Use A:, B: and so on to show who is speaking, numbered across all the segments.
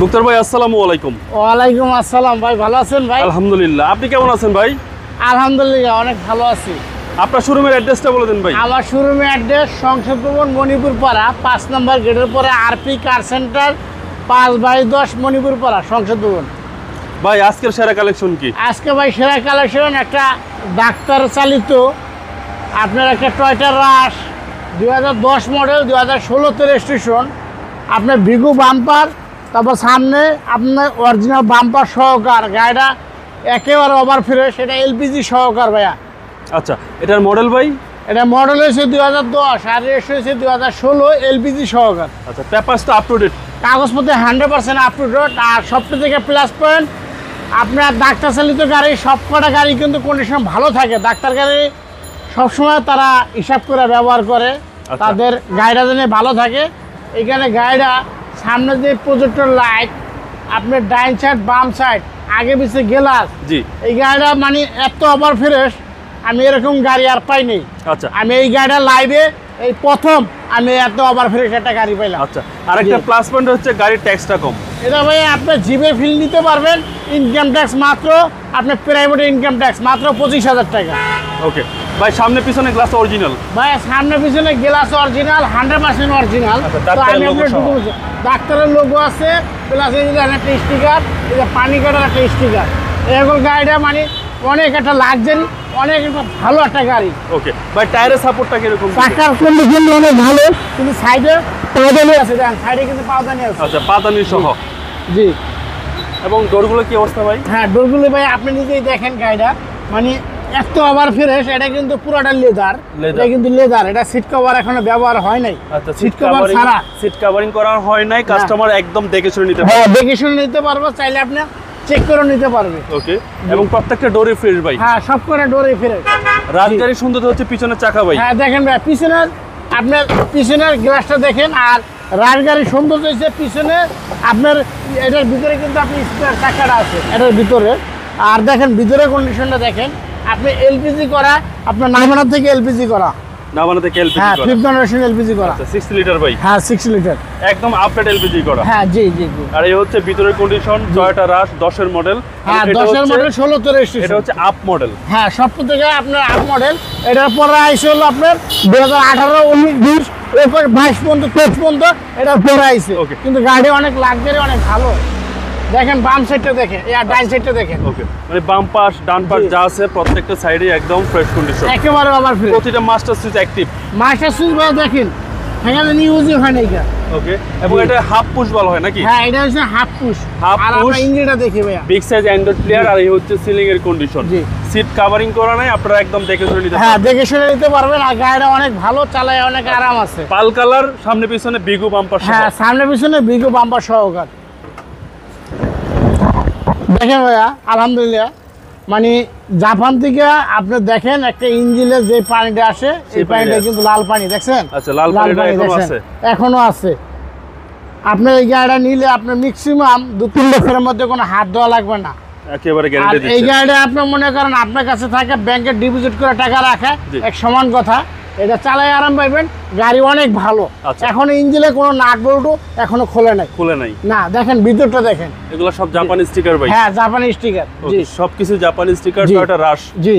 A: মুক্তার ভাই আসসালামু আলাইকুম।
B: ওয়ালাইকুম আসসালাম ভাই, ভালো আছেন ভাই?
A: আলহামদুলিল্লাহ, আপনি কেমন আছেন ভাই?
B: আলহামদুলিল্লাহ অনেক ভালো আছি।
A: আপনার শোরুমের অ্যাড্রেসটা বলে দেন ভাই।
B: আমার শোরুমের অ্যাড্রেস সংসদ ভবন মণিপুর পাড়া 5 নম্বর গেটের পরে আরপি কার সেন্টার 5/10 মণিপুর পাড়া সংসদ ভবন।
A: ভাই আজকের সেরা কালেকশন কি?
B: আজকে ভাই সেরা কালেকশন একটা ডাক্তার চালিত আপনার একটা টয়টা রাশ 2010 মডেল, 2016 রেজিস্ট্রেশন, আপনার ভিগো বাম্পার, তারপর সামনে আপনার অরিজিনাল বাম্পার সহকার, গাড়িটা একেবারে ওভার ফ্রেশ, এটা এলপিজি সহকার ভাইয়া।
A: আচ্ছা, এটার মডেল ভাই?
B: এটা মডেল হয়েছে 2010 আর রেজিস্ট্রেশন হয়েছে 2016, এলপিজি সহকার।
A: আচ্ছা, পেপারস তো আপ টু ডেট?
B: কাগজপত্রে 100% আপ টু ডেট। আর সবচেয়ে থেকে প্লাস পয়েন্ট, আপনার ডাক্তার চালিত গাড়ি সবকটা গাড়ি কিন্তু কন্ডিশন ভালো থাকে। ডাক্তার গাড়ি সবসময় তারা হিসাব করে ব্যবহার করে, তাদের গাড়িটা যেন ভালো থাকে। এখানে গাড়িটা সামনে যে প্রজেক্টর লাইট, আপনার ডাইন সাইড বাম সাইড, আগে পিছিয়ে গ্লাস,
A: জি,
B: এই গাড়িটা মানে এত ওভার ফ্রেশ আমি এরকম গাড়ি আর পাইনি।
A: আচ্ছা,
B: আমি এই গাড়িটা লাইভে এই প্রথম আমি এত ওভার ফ্রেশ একটা গাড়ি পাইলাম।
A: আচ্ছা, আরেকটা প্লাস পয়েন্ট হচ্ছে গাড়ির ট্যাক্সটা কম।
B: এটা ভাই আপনি জিপে ফিল নিতে পারবেন। ইনকাম ট্যাক্স মাত্র, আপনার প্রাইভেট ইনকাম ট্যাক্স মাত্র 25,000 টাকা।
A: ওকে ভাই, সামনে পিছনে গ্লাস অরিজিনাল?
B: ভাই সামনে পিছনে গ্লাস অরিজিনাল, 100% অরিজিনাল। তো আমি আপনার ডাক্তারের লোগো আছে, প্লাস এই যে একটা স্টিকার, এই যে পানি কাটার একটা স্টিকার। এরকম গাড়িটা মানে অনেক একটা লাক্সারি, অনেক একটা ভালো একটা গাড়ি।
A: ওকে ভাই, টায়ারের সাপোর্টটা কিরকম?
B: চাকার কন্ডিশন অনেক ভালো, কিন্তু সাইডে পাওদানি আছে, দেখেন সাইডে কিন্তু পাওদানি আছে।
A: আচ্ছা, পাদানি সহ?
B: জি।
A: এবং ডোরগুলো কি অবস্থা ভাই?
B: হ্যাঁ, ডোরগুলো ভাই আপনি নিজেই দেখেন, গাড়িটা মানে এত ওভার ফ্রেশ। এটা কিন্তু পুরোটা লেদার, এটা কিন্তু লেদার, এটা সিট কভার এখনো ব্যবহার হয় নাই।
A: আচ্ছা,
B: সিট কভার ছাড়া,
A: সিট কভারিং করা হয় নাই, কাস্টমার একদম দেখে শুনে নিতে পারবে।
B: হ্যাঁ, দেখে শুনে নিতে পারবো, চাইলে আপনি চেক করে নিতে পারবে।
A: ওকে, এবং প্রত্যেকটা ডোরে ফ্রেশ ভাই?
B: হ্যাঁ, সব করে ডোরে ফ্রেশ।
A: রাজগাড়ির সুন্দরতা হচ্ছে পিছনের চাকা ভাই।
B: হ্যাঁ দেখেন ভাই, পিছনের আপনার পিছনের গ্লাসটা দেখেন। আর রাজগাড়ির সৌন্দর্য হচ্ছে পিছনে আপনার, এটার ভিতরে কিন্তু আপনি স্পেয়ার চাকাটা আছে এটার ভিতরে। আর দেখেন ভিতরে কন্ডিশনটা দেখেন, আপনি এলপিজি করা, আপনার নাইমানা থেকে এলপিজি করা,
A: নামানা থেকে এলপিজি
B: হ্যাঁ,
A: করা?
B: 5th জেনারেশন এলপিজি করা।
A: আচ্ছা, 60 লিটার ভাই?
B: হ্যাঁ, 60 লিটার
A: একদম আপডেট এলপিজি করা।
B: হ্যাঁ, জি জি জি।
A: আর এই হচ্ছে ভিতরের কন্ডিশন, টয়োটা রাশ 10 এর মডেল।
B: হ্যাঁ, 10 এর মডেল, 16 রেজিস্ট্রেশন।
A: এটা হচ্ছে আপ মডেল।
B: হ্যাঁ, সব থেকে আপনার আপ মডেল। এটার পরে আইসে হলো আপনার 2018, 19, 20, এরপর 22 পর্যন্ত, 23 পর্যন্ত এটার পরে আইসে। কিন্তু গাড়ি অনেক লাক্সারি, অনেক ভালো। দেখেন বাম সাইডটা দেখেন, আর ডান সাইডটা দেখেন।
A: ওকে, মানে বাম পাশ ডান পাশ যা আছে প্রত্যেকটা সাইডে একদম ফ্রেশ কন্ডিশন,
B: একেবারে ওভার ফ্রেশ।
A: প্রতিটা master switch active.
B: Master switch ভাই দেখেন, এখানে নিউজই হয় না এটা।
A: ওকে, এবং এটা হাফ পুশ বলা হয় নাকি?
B: হ্যাঁ, এটা হচ্ছে হাফ পুশ।
A: হাফ
B: আর
A: পুশ,
B: আমরা ইঞ্জিনটা দেখি ভাইয়া,
A: বিগ সাইজ অ্যান্ড্রয়েড প্লেয়ার। আর এই হচ্ছে সিলিং এর কন্ডিশন,
B: জি।
A: সিট কভারিং করা নাই, আপনারা একদম দেখে শুনে নিতে
B: হ্যাঁ,
A: পারবেন।
B: দেখে শুনে নিতে পারবেন। আর গাড়িটা অনেক ভালো, চালায় অনেক আরাম আছে।
A: পাল কালার, সামনে পিছনে বিগু বাম্পার সহ।
B: হ্যাঁ, সামনে পিছনে বিগো বাম্পার সহকার। দেখেন ভাইয়া, আলহামদুলিল্লাহ মানে জাপান থেকে আপনি দেখেন একটা ইঞ্জিনের যে পানিটা আসে, এই পানিটা কিন্তু লাল পানি, দেখছেন?
A: আচ্ছা, লাল পানিটা এখনো আছে?
B: এখনো আছে। আপনি এই গাড়িটা নিলে আপনার ম্যাক্সিমাম 2-3 বছরের মধ্যে কোনো হাত দেওয়া লাগবে না।
A: একেবারে
B: আর
A: গ্যারান্টি
B: এই
A: দিচ্ছে।
B: গাড়িটা আপনি মনে করেন আপনার কাছে থাকে, ব্যাংকে ডিপোজিট করে টাকা রাখা, এক সমান কথা। এটা চালাই আরাম পাইবেন, গাড়ি অনেক ভালো।
A: আচ্ছা।
B: এখন ইঞ্জিনে কোনো নাট বল্টু এখনো খোলে নাই,
A: খুলে নাই
B: না। দেখেন ভিতরটা দেখেন,
A: এগুলো সব জাপানি স্টিকার ভাই?
B: হ্যাঁ, জাপানি স্টিকার। জি,
A: সবকিছু জাপানি স্টিকার।
B: জি।
A: টয়োটা রাশ
B: জি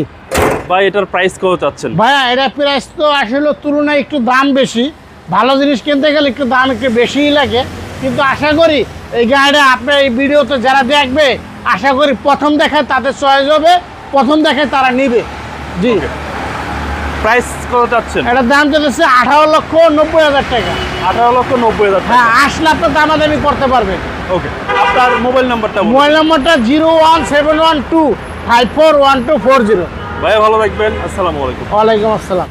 A: ভাই, এটার প্রাইস কত চাচ্ছেন?
B: ভাইয়া, এটা প্রাইস তো আসলে তুলনায় একটু দাম বেশি। ভালো জিনিস কিনতে গেলে একটু দাম একটু বেশিই লাগে। কিন্তু আশা করি এই গাড়িটা আপনার এই ভিডিওতে যারা দেখবে, আশা করি প্রথম দেখায় তাদের চয়েস হবে, প্রথম দেখায় তারা নিবে। জি।
A: প্রাইস কত চাচ্ছেন?
B: এটার দাম চলেছে 18,90,000 টাকা।
A: 18,90,000 টাকা।
B: হ্যাঁ, আসলে আপনার দামাদামি করতে পারবেন।
A: ওকে, আপনার মোবাইল নাম্বারটা বলুন।
B: মোবাইল নম্বরটা 01712541240।
A: ভাই ভালো থাকবেন, আসসালামু আলাইকুম।
B: ওয়ালাইকুম আসসালাম।